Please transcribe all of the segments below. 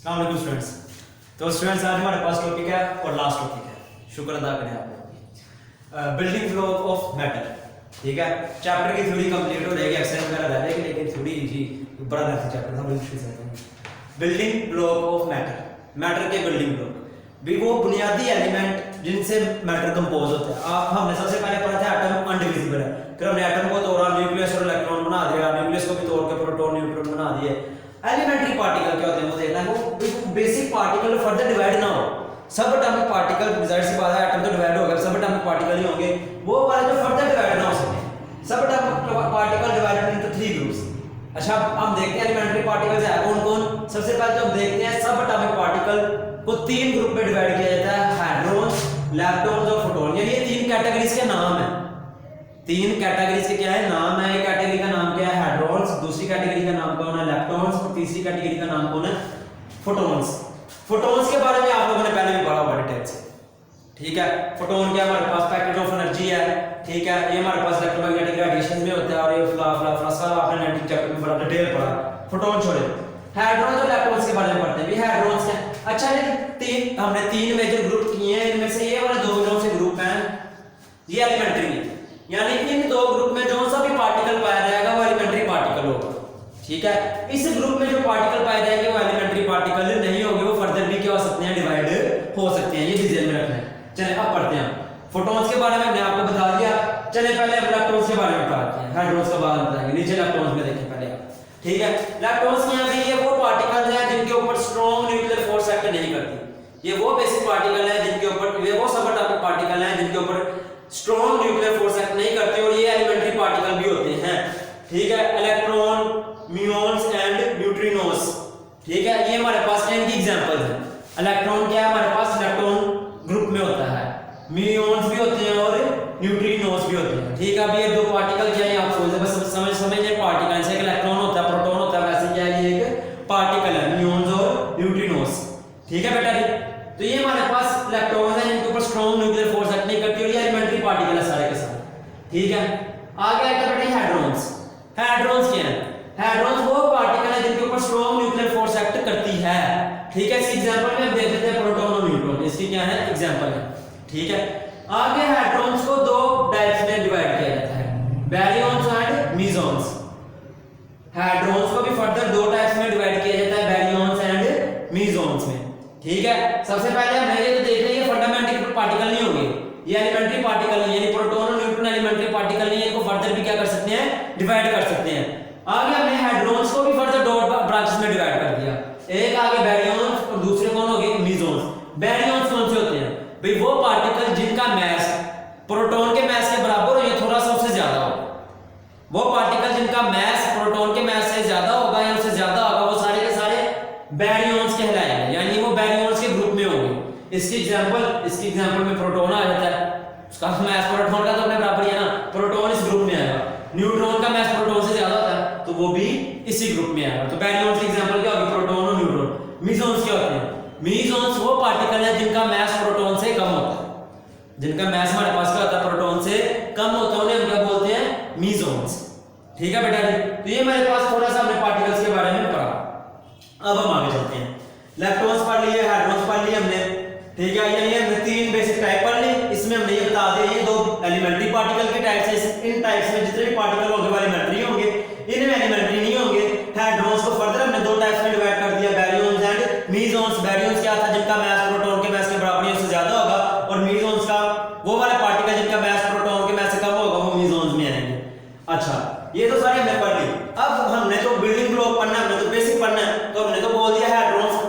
अस्सलाम वालेकुम स्टूडेंट्स। तो स्टूडेंट्स आज हमारे पास टॉपिक है और लास्ट टॉपिक है, शुक्र अदा करें आप लोगों की, बिल्डिंग ब्लॉक ऑफ मैटर। ठीक है, चैप्टर की थोड़ी कंप्लीट हो जाएगी, एक्सरसाइज वगैरह रह जाएगी, लेकिन थोड़ी जी बड़ा रहता चैप्टर था, मुश्किल से building block of matter, matter के बिल्डिंग ब्लॉक भी वो बुनियादी एलिमेंट जिनसे मैटर कंपोज होता है। आप हमने सबसे पहले पढ़ा था एटम अनडिविजिबल है, फिर हमने एटम को तोड़ा, न्यूक्लियस और इलेक्ट्रॉन बना दिया, न्यूक्लियस को भी तोड़ के प्रोटॉन न्यूट्रॉन बना दिए। एलिमेंट्री पार्टिकल क्या होते हैं वो देखना है, वो बेसिक पार्टिकल फर्दर डिवाइड ना हो। सब एटॉमिक पार्टिकल रिजल्ट सी बात है, एटम तो डिवाइड हो गया, सब एटॉमिक पार्टिकल ही होंगे, वो वाले जो फर्दर डिवाइड ना हो सके। सब atomic particle divided into 3 groups. अच्छा, हम देखते हैं एलिमेंट्री पार्टिकल्स है कौन कौन। सबसे पहले जो हम देखते हैं सब एटॉमिक पार्टिकल को 3 ग्रुप में डिवाइड किया जाता है, हाइड्रोन्स, लैप्टॉन्स और फोटॉन। यानी ये 3 कैटेगरीज के नाम है, 3 कैटेगरीज के क्या है नाम है। एक कैटेगरी का नाम क्या है हाइड्रोन्स, दूसरी कैटेगरी का नाम कौन है लैप्टॉन्स, और तीसरी कैटेगरी का नाम कौन है फोटॉन्स। फोटॉन्स के बारे में आप लोगों ने पहले भी पढ़ा हुआ डिटेल से। ठीक है, फोटोन क्या हमारे पास पैकेट ऑफ एनर्जी है। ठीक है, ये हमारे पास इलेक्ट्रोमैग्नेटिक रेडिएशन में होता है, और ये फ्लास्क आपने 19 चैप्टर में बड़ा डिटेल पढ़ा। फोटोन छोड़े, हाइड्रोन्स और लैप्टॉन्स के बारे में पढ़ते हैं। भी हाइड्रोन्स क्या, अच्छा लेकिन हमने 3 मेजर ग्रुप किए हैं, इनमें से ये वाले 2 जो से ग्रुप हैं ये एलिमेंट्री है, यानी इन 2 ग्रुप में जो सा भी पार्टिकल पाया जाएगा वो एलिमेंट्री पार्टिकल होगा। ठीक है, इस ग्रुप में जो पार्टिकल पाए जाएंगे वो एलिमेंट्री पार्टिकल नहीं होंगे, वो फर्दर भी क्या हो सकते हैं डिवाइड हो सकते हैं, ये भी ध्यान में रखना है। चलिए अब पढ़ते हैं फोटॉन्स के बारे में, हमने आपको बता दिया। चलिए पहले हम इलेक्ट्रॉन्स के बारे में पढ़ते हैं, हाइड्रोन्स का बाद में बताएंगे। नीचे इलेक्ट्रॉन्स में देखें पहले आप। ठीक है, इलेक्ट्रॉन्स क्या है, ये वो पार्टिकल्स हैं जिनके ऊपर स्ट्रांग न्यूक्लियर फोर्स एक्ट नहीं करती। ये वो बेसिक पार्टिकल है जिनके ऊपर, ये वो सब एटॉमिक पार्टिकल हैं जिनके ऊपर स्ट्रांग न्यूक्लियर फोर्स एक्ट नहीं करते, और ये एलिमेंट्री पार्टिकल भी होते हैं। ठीक है, इलेक्ट्रॉन, म्यूऑन्स एंड न्यूट्रिनोस। ठीक है, ये हमारे पास इनकी एग्जांपल्स हैं। इलेक्ट्रॉन क्या है हमारे पास इलेक्ट्रॉन ग्रुप में होता है, म्यूऑन्स भी होते हैं और न्यूट्रिनोस भी होते हैं। ठीक है, अब ये 2 पार्टिकल क्या है आप सोच बस समझिए पार्टिकल, जैसे एक इलेक्ट्रॉन होता है प्रोटॉन होता है, वैसे क्या है ये एक पार्टिकल है म्यूऑन्स और न्यूट्रिनोस। ठीक है बेटा जी, तो ये हमारे पास इलेक्ट्रॉन्स हैं जिनके ऊपर स्ट्रांग न्यूक्लियर फोर्स एक्ट नहीं करती, और ये एलिमेंट्री पार्टिकल है सारे के सारे। ठीक है, आगे आएगा बेटा हाइड्रोन्स। हाइड्रोन्स क्या है, हाइड्रोन्स वो पार्टिकल है जिनके ऊपर स्ट्रांग न्यूक्लियर फोर्स एक्ट करती है। ठीक है, इस एग्जांपल में हम देख लेते हैं प्रोटॉन और न्यूट्रॉन, इसकी क्या है एग्जांपल है। ठीक है, आगे हाइड्रोन्स को 2 टाइप्स में डिवाइड किया जाता है, बैरियंस एंड मेसॉन्स। हाइड्रोन्स को भी फर्दर 2 टाइप्स में डिवाइड किया जाता है, बैरियंस एंड मेसॉन्स में। ठीक है, सबसे पहले हम ये तो देख लेंगे फंडामेंटल पार्टिकल नहीं होंगे, ये एलिमेंट्री पार्टिकल नहीं, यानी प्रोटॉन और न्यूट्रॉन एलिमेंट्री पार्टिकल नहीं है, इनको फर्दर भी क्या कर सकते हैं डिवाइड कर सकते हैं। आगे हमने हाइड्रोन्स को भी फर्दर 2 ब्रांचेस में डिवाइड कर दिया, एक आगे बैरियंस और दूसरे कौन हो गए मेसॉन्स। बैरियंस कौन से होते हैं भाई, वो पार्टिकल जिनका मास प्रोटॉन के मास के बराबर हो या थोड़ा सा उससे ज्यादा हो, वो पार्टिकल जिनका मास प्रोटॉन के मास से ज्यादा होगा या उससे ज्यादा होगा, वो सारे के सारे बैरियंस कहलाएंगे, यानी वो बैरियंस के ग्रुप में होंगे। इसकी एग्जांपल में प्रोटॉन आ जाता है, उसका मास प्रोटॉन का तो अपने बराबर ही है ना, प्रोटॉन इस ग्रुप में आएगा। न्यूट्रॉन का मास प्रोटॉन से ज्यादा होता है तो वो भी इसी ग्रुप में आएगा। तो बैरियंस की एग्जांपल क्या होगी, प्रोटॉन और न्यूट्रॉन। मेसॉन्स क्या होते हैं, मेसॉन्स वो पार्टिकल है जिनका मास प्रोटॉन से कम होता है, जिनका मास हमारे पास क्या होता है प्रोटॉन से कम होता है, उन्हें हम क्या बोलते हैं मेसॉन्स। ठीक है बेटा जी, तो ये हमारे पास थोड़ा सा हमने पार्टिकल्स के बारे में पढ़ा। अब हम आगे चलते हैं, इलेक्ट्रॉन्स पढ़ लिए, हाइड्रोन्स पढ़ लिए हमने। ठीक है, ये हमने 3 बेसिक टाइप पढ़ ली। इसमें हमने ये बता दिया ये 2 एलिमेंट्री पार्टिकल के टाइप्स हैं, इन टाइप्स में जितने भी पार्टिकल होंगे वो एलिमेंट्री होंगे, इनमें एलिमेंट्री नहीं होंगे। हाइड्रोन्स को फर्दर हमने 2 टाइप्स में डिवाइड कर दिया, बैरियंस एंड मेसॉन्स। बैरियंस क्या था, जिनका मास प्रोटॉन के मास के बराबर या उससे ज्यादा होगा, और मेसॉन्स का वो वाला पार्टिकल जिनका मास प्रोटॉन के मास से कम होगा, वो मेसॉन्स में आएंगे। अच्छा, ये तो सारी हमने पढ़ ली। अब हमने तो बिल्डिंग ब्लॉक पढ़ना है, हमने तो बेसिक पढ़ना है, तो हमने तो बोल दिया हाइड्रोन्स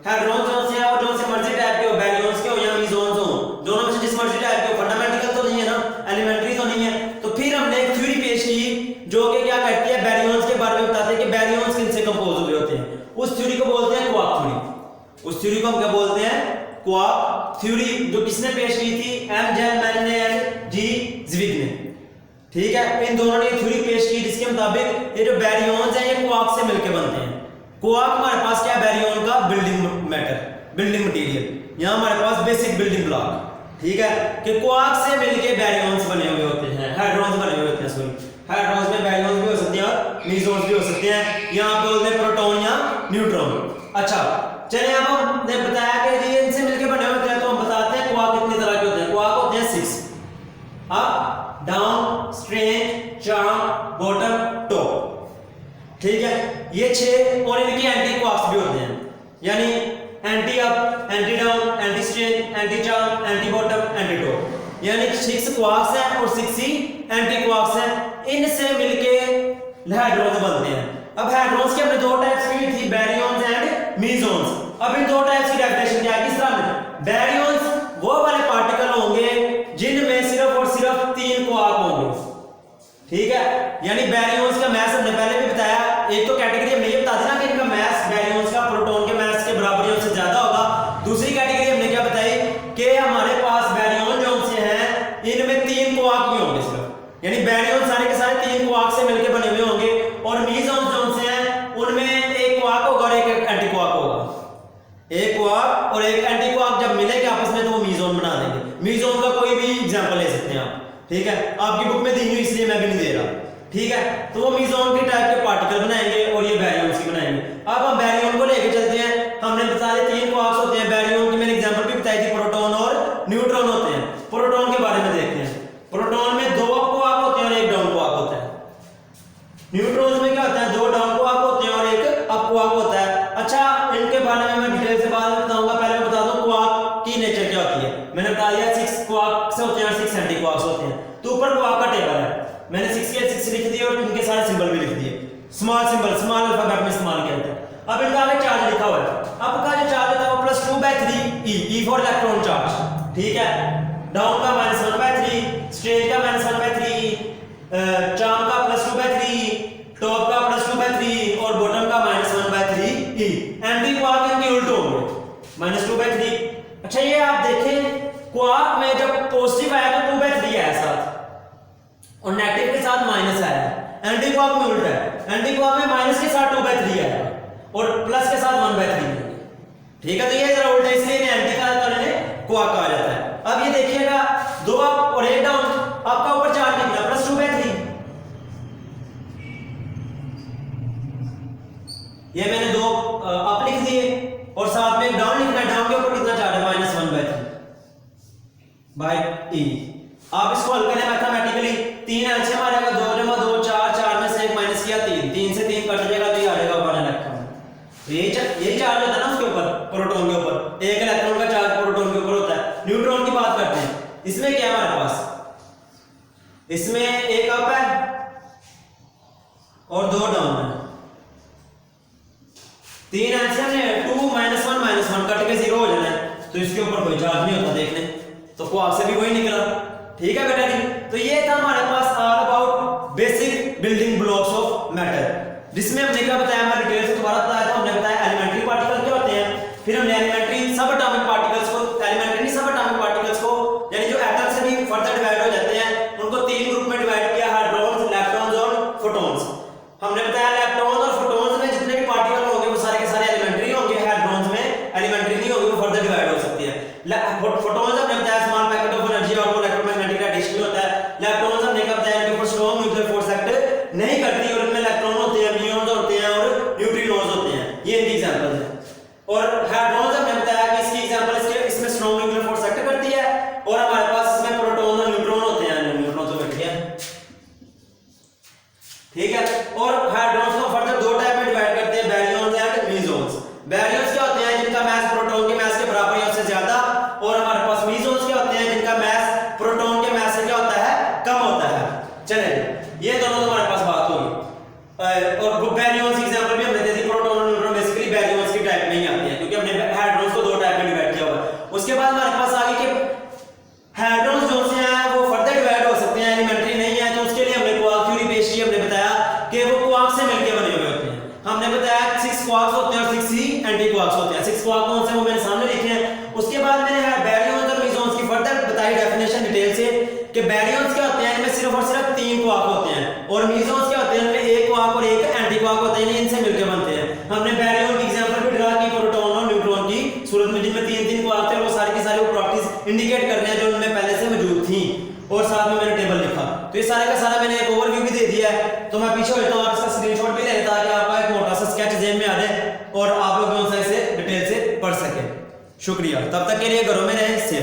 हाइड्रोन्स जो से और जो से मर्जी टाइप के हो, बैरियंस के हो या मेसॉन्स हो, दोनों में से जिस मर्जी टाइप के हो, फंडामेंटल तो नहीं है ना, एलिमेंट्री तो नहीं है। तो फिर हमने एक थ्योरी पेश की जो कि क्या कहती है बैरियंस के बारे में बताते हैं कि बैरियंस किनसे कंपोज हुए होते हैं। उस थ्योरी को बोलते हैं क्वार्क थ्योरी। उस थ्योरी को हम क्या बोलते हैं क्वार्क थ्योरी, जो किसने पेश की थी, एम जैनमैन ने एंड जी ज़्विग ने। ठीक है, इन दोनों ने थ्योरी पेश की जिसके मुताबिक ये जो बैरियंस हैं ये क्वार्क से मिलकर बनते हैं। क्वार्क हमारे पास क्या, बैरियन का बिल्डिंग मैटर, बिल्डिंग मटेरियल, यहाँ हमारे पास बेसिक बिल्डिंग ब्लॉक। ठीक है, कि क्वार्क से मिलके बैरियंस बने हुए होते हैं, हाइड्रोन्स बने हुए होते हैं। सॉरी, हाइड्रोन्स में बैरियंस भी हो सकते हैं और मेसॉन्स भी हो सकते हैं। यहाँ पे बोलते हैं प्रोटॉन या न्यूट्रॉन। अच्छा चलिए अब हमने बताया कि ये इनसे मिलके बने होते हैं, तो हम बताते हैं क्वार्क कितनी तरह के होते हैं। क्वार्क होते हैं 6, up down straight charm bottom top. ठीक है, ये 6 और इनके एंटी क्वार्क्स भी होते हैं, यानी anti up, anti down, anti straight, anti charm, anti bottom, anti top, यानी 6 क्वार्क्स हैं और 6 ही एंटी क्वार्क्स हैं। इनसे मिलके हैड्रॉन्स बनते हैं। अब हैड्रॉन्स के हमने दो टाइप्स की थी, बैरियंस एंड मीसॉन्स। अब इन दो टाइप्स की डेफिनेशन क्या है, किस तरह में? बैरियंस वो वाले पार्टिकल होंगे जिनमें सिर्फ और सिर्फ 3 क्वार्क होंगे। ठीक है, यानी बैरियंस का मास हमने पहले भी बताया, एक तो कैटेगरी हमने ये बता दी ना कि इनका मास बैरियंस का प्रोटॉन के मास के बराबर या उससे ज्यादा होगा। दूसरी कैटेगरी हमने क्या बताई कि हमारे पास बैरियन जो से हैं इनमें 3 क्वार्क भी होंगे सिर्फ, यानी बैरियन सारे के सारे 3 क्वार्क से मिलकर बने हुए होंगे। और मीसॉन्स जो से हैं उनमें एक क्वार्क होगा और एक एंटी क्वार्क होगा। एक क्वार्क और एक एंटी क्वार्क जब मिलेंगे आपस में तो वो मीसॉन बना देंगे। मीसॉन का कोई भी एग्जांपल ले सकते हैं आप, ठीक है, आपकी बुक में दी हुई इसलिए मैं भी नहीं दे रहा। ठीक है, तो वो मीसॉन के टाइप के पार्टिकल बनाएंगे और ये बैरियंस की बनाएंगे। अब हम बैरियन को लेके चलते हैं। हमने बताया 3 क्वार्क्स होते हैं बैरियन की, मैंने एग्जांपल भी बताई थी, प्रोटॉन और न्यूट्रॉन होते हैं। प्रोटॉन के बारे में देखते हैं। प्रोटॉन में 2 अप क्वार्क होते हैं और 1 डाउन क्वार्क होता है। न्यूट्रॉन्स में क्या होता है, 2 डाउन क्वार्क होते हैं और 1 अप क्वार्क होता है। अच्छा, इनके बारे में मैं डिटेल से बाद में बताऊंगा, पहले मैं बता दूं क्वार्क की नेचर क्या होती है। मैंने बता दिया 6 क्वार्क से होते हैं और 6 एंटी क्वार्क्स होते हैं। तो ऊपर क्वार्क का टेबल है, मैंने 6 के 6 लिख दिए और इनके सारे सिंबल भी लिख दिए। स्मॉल सिंबल स्मॉल अल्फाबेट में इस्तेमाल किया जाता है। अब इनका आगे चार्ज लिखा हुआ है। अब का जो चार्ज होता है वो +2/3 ई फॉर इलेक्ट्रॉन चार्ज। ठीक है, डाउन का -1/3, स्ट्रेट का -1/3, चार्म का +2/3, टॉप का +2/3 और बॉटम का -1/3 ई। एंटी क्वार्क इनके उल्टे होंगे, -2/3। अच्छा, ये आप देखें क्वार्क में जब पॉजिटिव आया तो 2/3 आया साथ और नेगेटिव के साथ माइनस आया। एंटी क्वार्क में उल्टा है, एंटी क्वार्क में माइनस के साथ 2/3 आया और प्लस के साथ 1/3। ठीक है, तो ये जरा उल्टा, इसलिए इन्हें एंटी क्वार्क कहा जाता है। अब ये देखिएगा 2 अप और 1 डाउन, आपका ऊपर चार्ज निकला +2/3, ये मैंने 2 अप लिख दिए और साथ में एक डाउन लिखना है। डाउन के ऊपर कितना चार्ज है, -1/3/E। आप इसको हल करें मैथमेटिकली, 3 एलसीएम आ जाएगा, 2 × 2 4, 4 में से 1 माइनस किया 3, 3 से 3 कट जाएगा तो ये आ जाएगा 1 इलेक्ट्रॉन। तो यही चार्ज होता है ना उसके ऊपर, प्रोटॉन के ऊपर। 1 इलेक्ट्रॉन का चार्ज प्रोटॉन के ऊपर होता है। न्यूट्रॉन की बात करते हैं, इसमें क्या है हमारे पास, इसमें 1 अप है और 2 डाउन है। 3 एलसीएम है, 2 -1 -1 कट के 0 हो जाना है, तो इसके ऊपर कोई चार्ज नहीं होता। देखने तो क्वार्क से भी कोई निकला। ठीक है बेटा जी, तो ये था हमारे पास all about basic building blocks of matter, जिसमें हमने क्या बताया, मैं डिटेल से दोबारा बताया था। हमने बताया एलिमेंट्री पार्टिकल क्या होते हैं, फिर हमने एलिमेंट्री सब एटॉमिक पार्टिकल्स को, एलिमेंट्री सब एटॉमिक पार्टिकल्स को यानी जो एटम से भी फर्दर डिवाइड हो जाते हैं उनको 3 ग्रुप में डिवाइड किया, हाइड्रॉन्स, leptons और फोटॉन्स। हमने बताया leptons और फोटॉन्स में जितने भी पार्टिकल होंगे वो सारे के सारे एलिमेंट्री होंगे, हाइड्रॉन्स में एलिमेंट्री नहीं होंगे, वो फर्दर डिवाइड हो सकती है। फोटॉन्स हमने बताया स्मॉल पैकेट ऑफ एनर्जी और वो इलेक्ट्रोमैग्नेटिक रेडिएशन होता है। leptons हमने कहा बताया इनके ऊपर स्ट्रांग न्यूक्लियर फोर्स एक्ट नहीं करती और इनमें इलेक्ट्रॉन होते हैं, म्यून्स होते हैं और न्यूट्रिनोज होते हैं। ये इनकी एग्जांपल है। और हाइड्रॉन्स हमने बताया कि इसकी एग्जांपल इसमें स्ट्रांग न्यूक्लियर फोर्स एक्ट करती है और हमारे पास इसमें प्रोटॉन और न्यूट्रॉन होते हैं। न्यूट्रॉन तो बैठ गया, ठीक है। और हाइड्रॉन्स को फर्दर 2 टाइप में डिवाइड करते हैं, बैरियंस एंड मीसॉन्स। बैरियंस क्या होते हैं, जिनका मास प्रोटॉन के मास के बराबर या उससे ज्यादा, और हमारे पास मीसॉन्स क्या होते हैं, जिनका मास प्रोटॉन के मास से क्या होता है, कम होता है। चलिए, ये दोनों हमारे पास बात होगी। और बैरियंस की एग्जांपल भी हमने दे दी। प्रोटॉन और न्यूट्रॉन बेसिकली बैरियंस की टाइप में ही आते हैं, क्योंकि हमने हाइड्रॉन्स को 2 टाइप में डिवाइड किया हुआ है। उसके बाद हमारे पास आगे के हाइड्रॉन्स जो से हैं वो फर्दर डिवाइड हो सकते हैं, एलिमेंट्री नहीं है, तो उसके लिए हमने क्वार्क थ्योरी पेश की। हमने बताया कि वो क्वार्क से मिलकर बने हुए होते हैं। हमने बताया 6 क्वार्क्स होते हैं और 6 ही एंटी क्वार्क्स होते हैं। 6 क्वार्क कौन से, वो मैंने सामने लिखे हैं। उसके बाद मैंने बैरियंस और मीसॉन्स की फर्दर बताई डेफिनेशन डिटेल से कि बैरियंस क्या होते हैं, इनमें सिर्फ और सिर्फ 3 क्वार्क होते हैं, और मीसॉन्स क्या होते हैं, इनमें 1 क्वार्क और 1 एंटी क्वार्क होते हैं, इनसे मिलकर बनते हैं। हमने बैरियन की एग्जांपल भी ड्रा की प्रोटॉन और न्यूट्रॉन की सूरत में, जिनमें 3 क्वार्क थे, वो सारी की सारी वो प्रॉपर्टीज इंडिकेट करने हैं जो उनमें पहले से मौजूद थी, और साथ में मैंने टेबल लिखा। तो ये सारे का सारा मैंने एक ओवरव्यू भी दे दिया है। तो मैं पीछे होता हूँ, आप इसका स्क्रीनशॉट भी ले लेता ताकि आपका एक मोटा सा स्केच जेब में आ जाए और और आप लोग जो सा इसे डिटेल से पढ़ सके। शुक्रिया, तब तक के लिए घरों में रहें, सेफ।